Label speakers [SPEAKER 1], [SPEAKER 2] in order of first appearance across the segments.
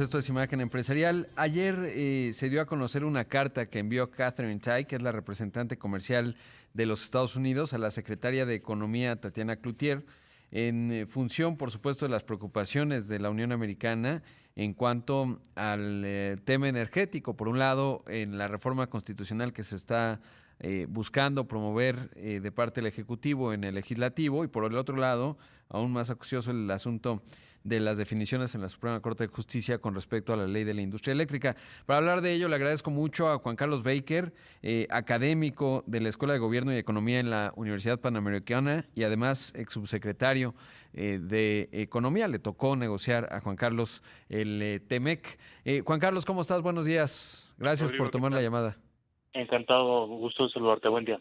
[SPEAKER 1] Esto es Imagen Empresarial. Ayer se dio a conocer una carta que envió Catherine Tai, que es la representante comercial de los Estados Unidos, a la secretaria de Economía, Tatiana Cloutier, en función, por supuesto, de las preocupaciones de la Unión Americana en cuanto al tema energético. Por un lado, en la reforma constitucional que se está buscando promover de parte del Ejecutivo en el Legislativo, y por el otro lado, aún más acucioso, el asunto de las definiciones en la Suprema Corte de Justicia con respecto a la ley de la industria eléctrica. Para hablar de ello, le agradezco mucho a Juan Carlos Baker, académico de la Escuela de Gobierno y Economía en la Universidad Panamericana y además ex subsecretario de Economía. Le tocó negociar a Juan Carlos el TEMEC. Juan Carlos, ¿cómo estás? Buenos días. Gracias por
[SPEAKER 2] Rodrigo, ¿qué
[SPEAKER 1] tomar la
[SPEAKER 2] tal?
[SPEAKER 1] llamada.
[SPEAKER 2] Encantado, gusto de saludarte, buen día.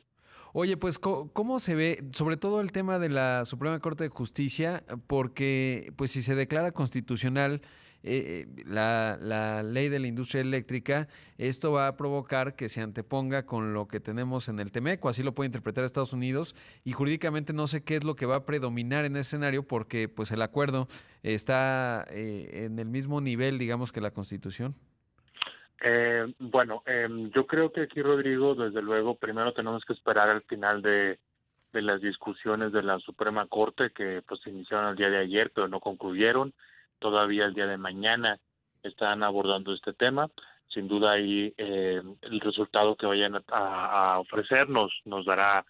[SPEAKER 1] Oye, pues, ¿cómo se ve, sobre todo el tema de la Suprema Corte de Justicia? Porque, pues, si se declara constitucional la ley de la industria eléctrica, esto va a provocar que se anteponga con lo que tenemos en el TEMEC, así lo puede interpretar Estados Unidos, y jurídicamente no sé qué es lo que va a predominar en ese escenario, porque, pues, el acuerdo está en el mismo nivel, digamos, que la Constitución.
[SPEAKER 2] Yo creo que aquí, Rodrigo, desde luego, primero tenemos que esperar al final de las discusiones de la Suprema Corte que pues se iniciaron el día de ayer, pero no concluyeron. Todavía el día de mañana están abordando este tema. Sin duda ahí el resultado que vayan a ofrecernos nos dará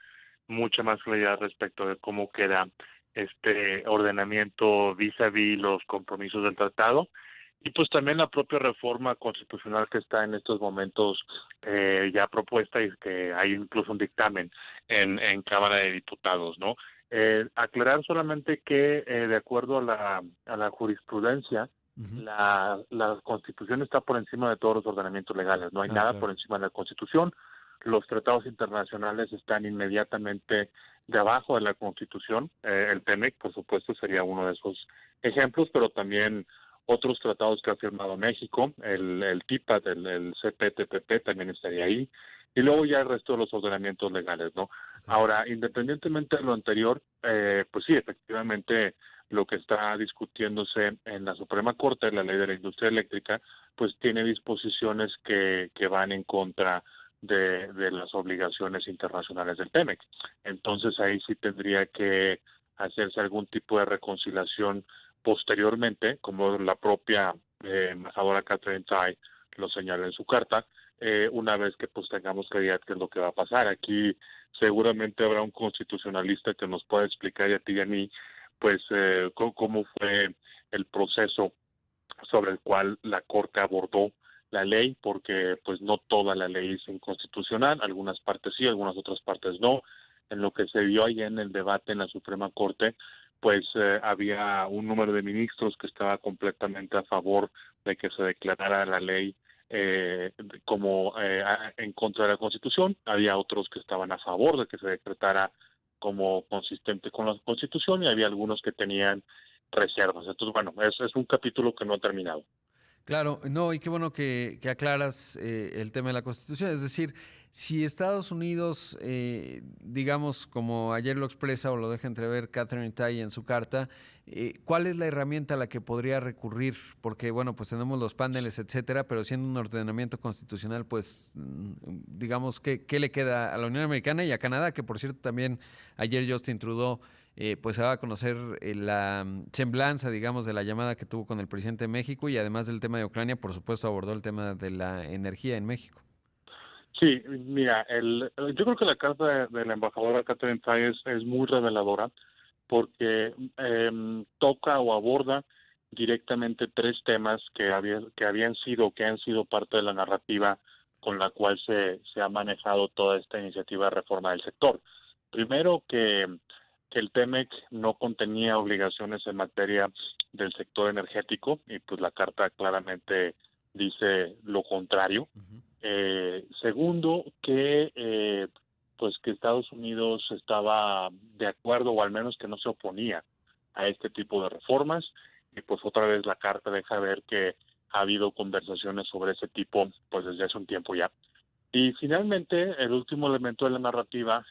[SPEAKER 2] mucha más claridad respecto de cómo queda este ordenamiento vis a vis los compromisos del tratado y pues también la propia reforma constitucional que está en estos momentos ya propuesta y que hay incluso un dictamen en Cámara de Diputados, ¿no? Aclarar solamente que de acuerdo a la jurisprudencia,
[SPEAKER 1] Ujú.
[SPEAKER 2] la Constitución está por encima de todos los ordenamientos legales, no hay
[SPEAKER 1] Ah,
[SPEAKER 2] nada por
[SPEAKER 1] claro.
[SPEAKER 2] encima de la Constitución. Los tratados internacionales están inmediatamente debajo de la Constitución. El TEMEC, por supuesto, sería uno de esos ejemplos, pero también otros tratados que ha firmado México, el TIPAD, el CPTPP también estaría ahí, y luego ya el resto de los ordenamientos legales, ¿no?
[SPEAKER 1] Ok.
[SPEAKER 2] Ahora, independientemente de lo anterior, pues sí, efectivamente, lo que está discutiéndose en la Suprema Corte, la ley de la industria eléctrica, pues tiene disposiciones que van en contra de las obligaciones internacionales del TEMEC. Entonces ahí sí tendría que hacerse algún tipo de reconciliación posteriormente, como la propia embajadora Catherine Tai lo señala en su carta, una vez que pues tengamos claridad qué es lo que va a pasar. Aquí seguramente habrá un constitucionalista que nos pueda explicar y a ti y a mí, pues cómo fue el proceso sobre el cual la Corte abordó la ley, porque pues no toda la ley es inconstitucional, algunas partes sí, algunas otras partes no. En lo que se vio ahí en el debate en la Suprema Corte, pues había un número de ministros que estaba completamente a favor de que se declarara la ley como en contra de la Constitución, había otros que estaban a favor de que se decretara como consistente con la Constitución y había algunos que tenían reservas. Entonces, bueno, es un capítulo que no ha terminado.
[SPEAKER 1] Claro, no, y qué bueno que aclaras el tema de la Constitución. Es decir, si Estados Unidos, digamos, como ayer lo expresa o lo deja entrever Catherine Tai en su carta, ¿cuál es la herramienta a la que podría recurrir? Porque, bueno, pues tenemos los paneles, etcétera, pero siendo un ordenamiento constitucional, pues, digamos, ¿qué le queda a la Unión Americana y a Canadá? Que, por cierto, también ayer Justin Trudeau pues se va a conocer la semblanza, digamos, de la llamada que tuvo con el presidente de México y además del tema de Ucrania, por supuesto, abordó el tema de la energía en México.
[SPEAKER 2] Sí, mira, yo creo que la carta de la embajadora Catherine Tai es muy reveladora porque toca o aborda directamente tres temas que han sido parte de la narrativa con la cual se ha manejado toda esta iniciativa de reforma del sector. Primero, que el TEMEC no contenía obligaciones en materia del sector energético y pues la carta claramente dice lo contrario.
[SPEAKER 1] Ujú.
[SPEAKER 2] Segundo, pues que Estados Unidos estaba de acuerdo o al menos que no se oponía a este tipo de reformas y pues otra vez la carta deja ver que ha habido conversaciones sobre ese tipo pues desde hace un tiempo ya. Y finalmente el último elemento de la narrativa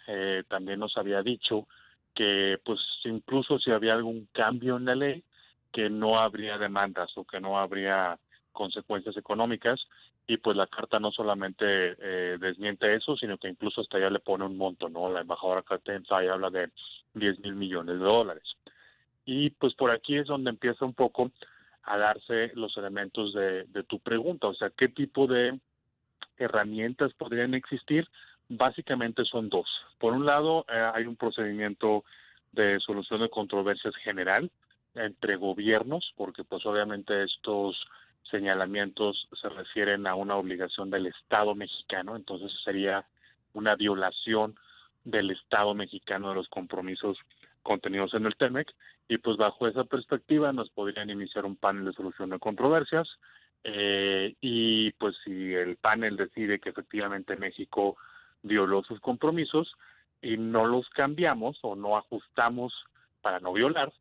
[SPEAKER 2] también nos había dicho que pues incluso si había algún cambio en la ley que no habría demandas o que no habría consecuencias económicas, y pues la carta no solamente desmiente eso, sino que incluso hasta ya le pone un monto, ¿no? La embajadora Katherine Tai habla de 10,000 millones de dólares. Y pues por aquí es donde empieza un poco a darse los elementos de tu pregunta, o sea, ¿qué tipo de herramientas podrían existir? Básicamente son dos. Por un lado, hay un procedimiento de solución de controversias general entre gobiernos, porque pues obviamente estos señalamientos se refieren a una obligación del Estado mexicano, entonces sería una violación del Estado mexicano de los compromisos contenidos en el TEMEC, y pues bajo esa perspectiva nos podrían iniciar un panel de solución de controversias, y pues si el panel decide que efectivamente México violó sus compromisos y no los cambiamos o no ajustamos para no violar,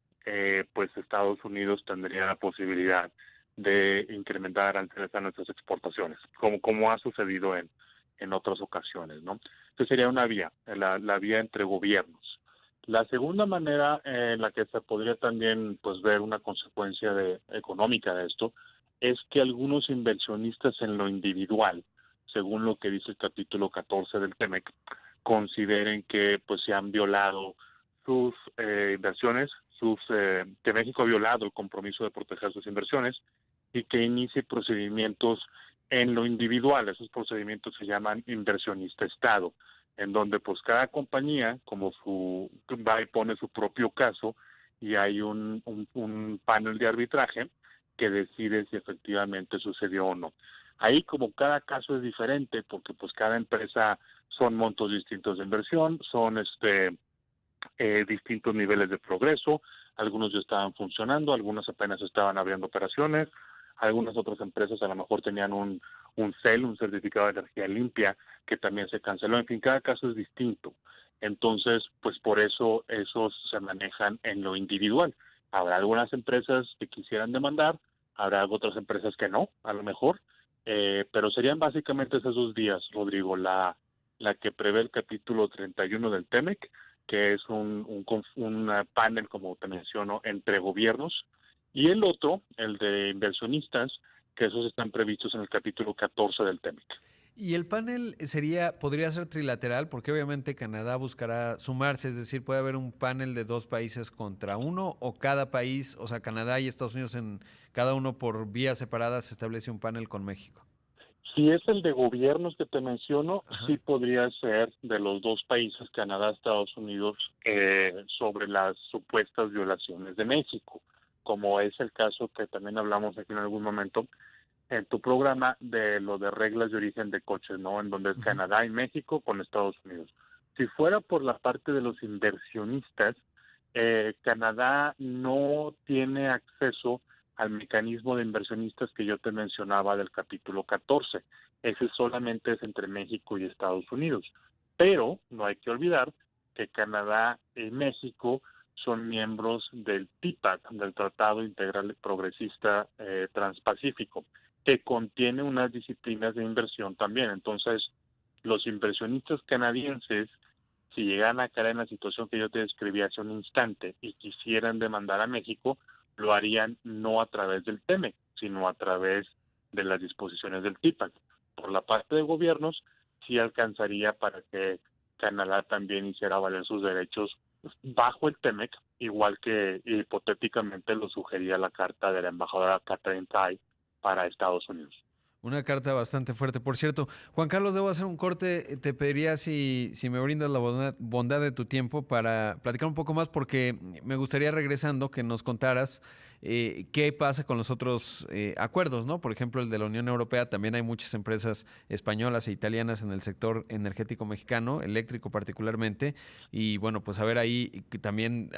[SPEAKER 2] pues Estados Unidos tendría la posibilidad de incrementar aranceles a nuestras exportaciones, como ha sucedido en otras ocasiones, ¿no? Entonces sería una vía, la vía entre gobiernos. La segunda manera en la que se podría también pues ver una consecuencia económica de esto es que algunos inversionistas en lo individual, según lo que dice el capítulo 14 del TEMEC, consideren que pues se han violado sus inversiones, que México ha violado el compromiso de proteger sus inversiones, y que inicie procedimientos en lo individual. Esos procedimientos se llaman inversionista-estado, en donde pues cada compañía va y pone su propio caso, y hay un panel de arbitraje que decide si efectivamente sucedió o no. Ahí, como cada caso es diferente, porque pues cada empresa son montos distintos de inversión, son distintos niveles de progreso, algunos ya estaban funcionando, algunos apenas estaban abriendo operaciones, algunas otras empresas a lo mejor tenían un CEL, un certificado de energía limpia, que también se canceló. En fin, cada caso es distinto. Entonces, pues por eso esos se manejan en lo individual. Habrá algunas empresas que quisieran demandar, habrá otras empresas que no, a lo mejor, pero serían básicamente esas dos vías, Rodrigo, la que prevé el capítulo 31 del TEMEC, que es un panel, como te menciono, entre gobiernos, y el otro, el de inversionistas, que esos están previstos en el capítulo 14 del TEMEC.
[SPEAKER 1] Y el panel podría ser trilateral, porque obviamente Canadá buscará sumarse, es decir, puede haber un panel de dos países contra uno, o cada país, o sea, Canadá y Estados Unidos, en cada uno por vías separadas, establece un panel con México.
[SPEAKER 2] Si es el de gobiernos que te menciono,
[SPEAKER 1] Ajá.
[SPEAKER 2] sí podría ser de los dos países, Canadá, Estados Unidos, sobre las supuestas violaciones de México, como es el caso que también hablamos aquí en algún momento en tu programa de lo de reglas de origen de coches, ¿no? En donde es Canadá y México con Estados Unidos. Si fuera por la parte de los inversionistas, Canadá no tiene acceso al mecanismo de inversionistas que yo te mencionaba del capítulo 14. Ese solamente es entre México y Estados Unidos. Pero no hay que olvidar que Canadá y México son miembros del TIPAC, del Tratado Integral Progresista Transpacífico, que contiene unas disciplinas de inversión también. Entonces, los inversionistas canadienses, si llegan a caer en la situación que yo te describí hace un instante y quisieran demandar a México, lo harían no a través del TEMEC, sino a través de las disposiciones del TIPAC. Por la parte de gobiernos, sí alcanzaría para que Canadá también hiciera valer sus derechos bajo el TEMEC, igual que hipotéticamente lo sugería la carta de la embajadora Katherine Tai para Estados Unidos.
[SPEAKER 1] Una carta bastante fuerte. Por cierto, Juan Carlos, debo hacer un corte. Te pediría si me brindas la bondad de tu tiempo para platicar un poco más, porque me gustaría, regresando, que nos contaras qué pasa con los otros acuerdos, ¿no? Por ejemplo, el de la Unión Europea. También hay muchas empresas españolas e italianas en el sector energético mexicano, eléctrico particularmente. Y bueno, pues a ver ahí que también,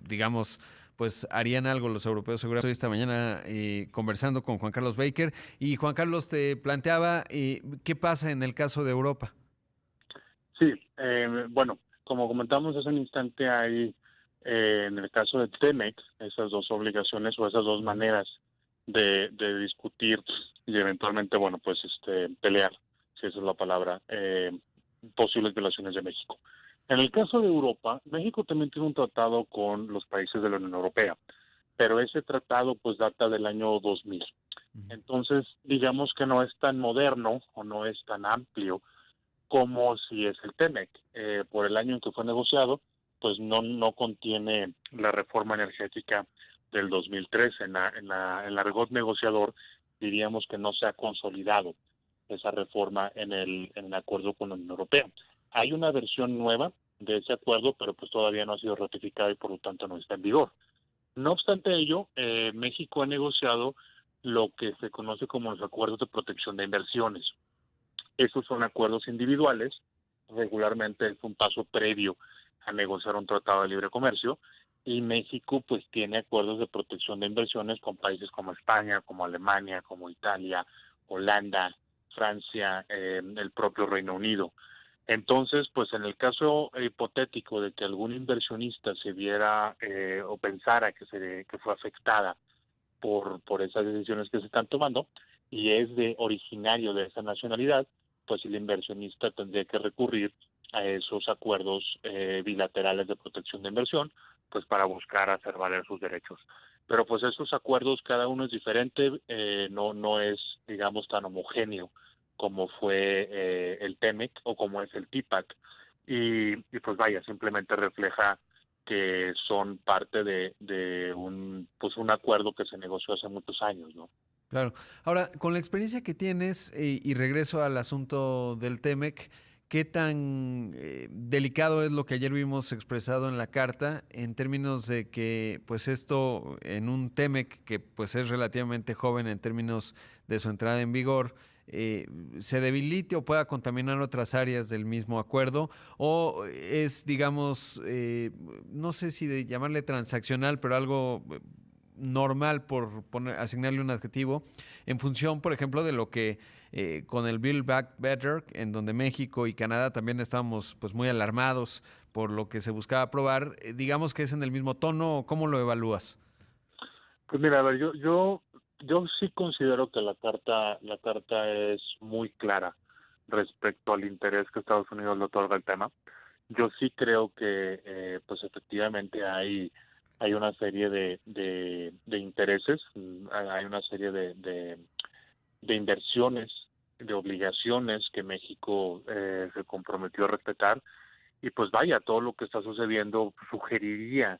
[SPEAKER 1] digamos, pues harían algo los europeos. Seguramente estoy esta mañana conversando con Juan Carlos Baker, y Juan Carlos te planteaba qué pasa en el caso de Europa.
[SPEAKER 2] Sí, bueno, como comentamos hace un instante, hay en el caso de TEMEC esas dos obligaciones o esas dos maneras de discutir y eventualmente, bueno, pues pelear, si esa es la palabra, posibles violaciones de México. En el caso de Europa, México también tiene un tratado con los países de la Unión Europea, pero ese tratado pues data del año 2000.
[SPEAKER 1] Ujú.
[SPEAKER 2] Entonces, digamos que no es tan moderno o no es tan amplio como si es el TEMEC. Por el año en que fue negociado, pues no contiene la reforma energética del 2013. En el argot negociador diríamos que no se ha consolidado esa reforma en el acuerdo con la Unión Europea. Hay una versión nueva de ese acuerdo, pero pues todavía no ha sido ratificada y por lo tanto no está en vigor. No obstante ello, México ha negociado lo que se conoce como los acuerdos de protección de inversiones. Esos son acuerdos individuales, regularmente es un paso previo a negociar un tratado de libre comercio, y México pues tiene acuerdos de protección de inversiones con países como España, como Alemania, como Italia, Holanda, Francia, el propio Reino Unido. Entonces, pues en el caso hipotético de que algún inversionista se viera o pensara que fue afectada por esas decisiones que se están tomando y es de originario de esa nacionalidad, pues el inversionista tendría que recurrir a esos acuerdos bilaterales de protección de inversión, pues para buscar hacer valer sus derechos. Pero pues esos acuerdos cada uno es diferente, no es, digamos, tan homogéneo como fue el TEMEC o como es el TIPAC. Y pues vaya, simplemente refleja que son parte de un acuerdo que se negoció hace muchos años, ¿no?
[SPEAKER 1] Claro. Ahora, con la experiencia que tienes, y regreso al asunto del TEMEC, ¿qué tan delicado es lo que ayer vimos expresado en la carta en términos de que, pues esto en un TEMEC que pues es relativamente joven en términos de su entrada en vigor, se debilite o pueda contaminar otras áreas del mismo acuerdo, o es, digamos, no sé si de llamarle transaccional, pero algo normal, por asignarle un adjetivo, en función, por ejemplo, de lo que con el Build Back Better, en donde México y Canadá también estábamos pues muy alarmados por lo que se buscaba aprobar, digamos que es en el mismo tono. ¿Cómo lo evalúas?
[SPEAKER 2] Pues mira, a ver, yo sí considero que la carta es muy clara respecto al interés que Estados Unidos le otorga al tema. Yo sí creo que pues efectivamente hay una serie de intereses, hay una serie de inversiones, de obligaciones que México se comprometió a respetar, y pues vaya, todo lo que está sucediendo sugeriría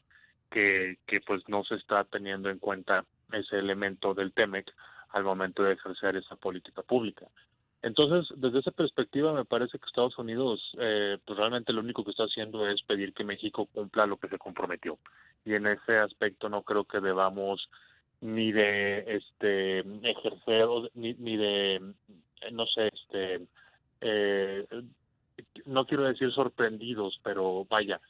[SPEAKER 2] que pues no se está teniendo en cuenta ese elemento del TEMEC al momento de ejercer esa política pública. Entonces, desde esa perspectiva, me parece que Estados Unidos pues realmente lo único que está haciendo es pedir que México cumpla lo que se comprometió. Y en ese aspecto no creo que debamos ni de ejercer ni de no sé eh, no quiero decir sorprendidos, pero vaya,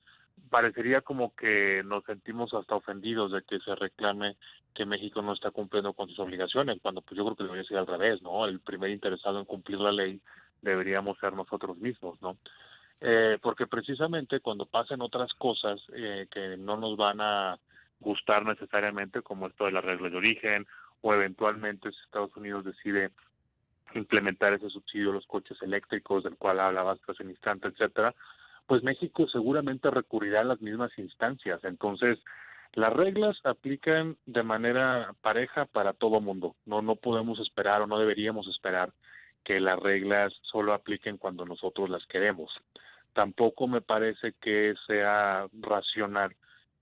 [SPEAKER 2] parecería como que nos sentimos hasta ofendidos de que se reclame que México no está cumpliendo con sus obligaciones, cuando pues yo creo que debería ser al revés, ¿no? El primer interesado en cumplir la ley deberíamos ser nosotros mismos, ¿no? Porque precisamente cuando pasen otras cosas que no nos van a gustar necesariamente, como esto de las reglas de origen, o eventualmente si Estados Unidos decide implementar ese subsidio a los coches eléctricos, del cual hablabas hace un instante, etcétera, pues México seguramente recurrirá a las mismas instancias. Entonces, las reglas aplican de manera pareja para todo mundo. No podemos esperar o no deberíamos esperar que las reglas solo apliquen cuando nosotros las queremos. Tampoco me parece que sea racional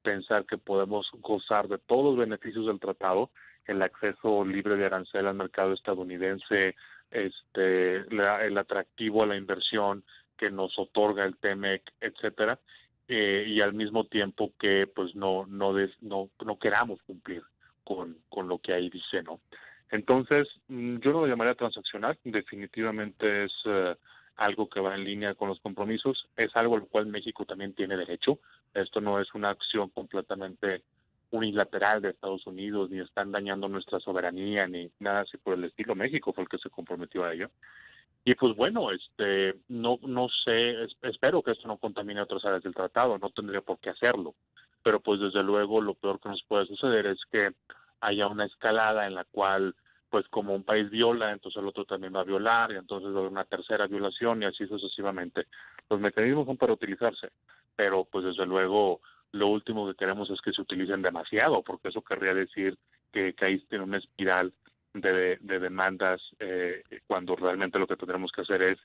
[SPEAKER 2] pensar que podemos gozar de todos los beneficios del tratado, el acceso libre de arancel al mercado estadounidense, el atractivo a la inversión que nos otorga el TEMEC, etcétera, y al mismo tiempo que pues no queramos cumplir con lo que ahí dice, ¿no? Entonces, yo no lo llamaría transaccional, definitivamente es algo que va en línea con los compromisos, es algo al cual México también tiene derecho. Esto no es una acción completamente unilateral de Estados Unidos, ni están dañando nuestra soberanía, ni nada así por el estilo. México fue el que se comprometió a ello. Y pues bueno, no sé, espero que esto no contamine otras áreas del tratado, no tendría por qué hacerlo. Pero pues desde luego lo peor que nos puede suceder es que haya una escalada en la cual pues como un país viola, entonces el otro también va a violar, y entonces va a haber una tercera violación y así sucesivamente. Los mecanismos son para utilizarse, pero pues desde luego lo último que queremos es que se utilicen demasiado, porque eso querría decir que caíste en una espiral de demandas, cuando realmente lo que tendremos que hacer es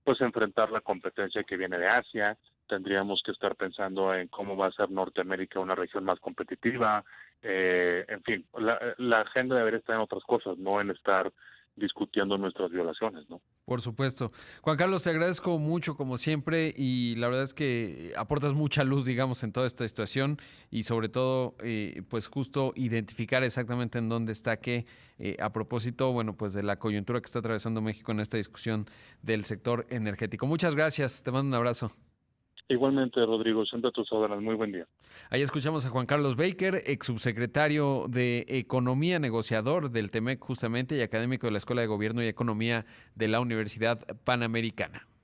[SPEAKER 2] pues enfrentar la competencia que viene de Asia. Tendríamos que estar pensando en cómo va a ser Norteamérica una región más competitiva. En fin, la agenda debería estar en otras cosas, no en estar discutiendo nuestras violaciones, ¿no?
[SPEAKER 1] Por supuesto. Juan Carlos, te agradezco mucho como siempre y la verdad es que aportas mucha luz, digamos, en toda esta situación y sobre todo, pues justo identificar exactamente en dónde está qué, a propósito, bueno, pues de la coyuntura que está atravesando México en esta discusión del sector energético. Muchas gracias, te mando un abrazo.
[SPEAKER 2] Igualmente, Rodrigo, siempre a tus órdenes. Muy buen día.
[SPEAKER 1] Ahí escuchamos a Juan Carlos Baker, ex subsecretario de Economía, negociador del TEMEC justamente y académico de la Escuela de Gobierno y Economía de la Universidad Panamericana.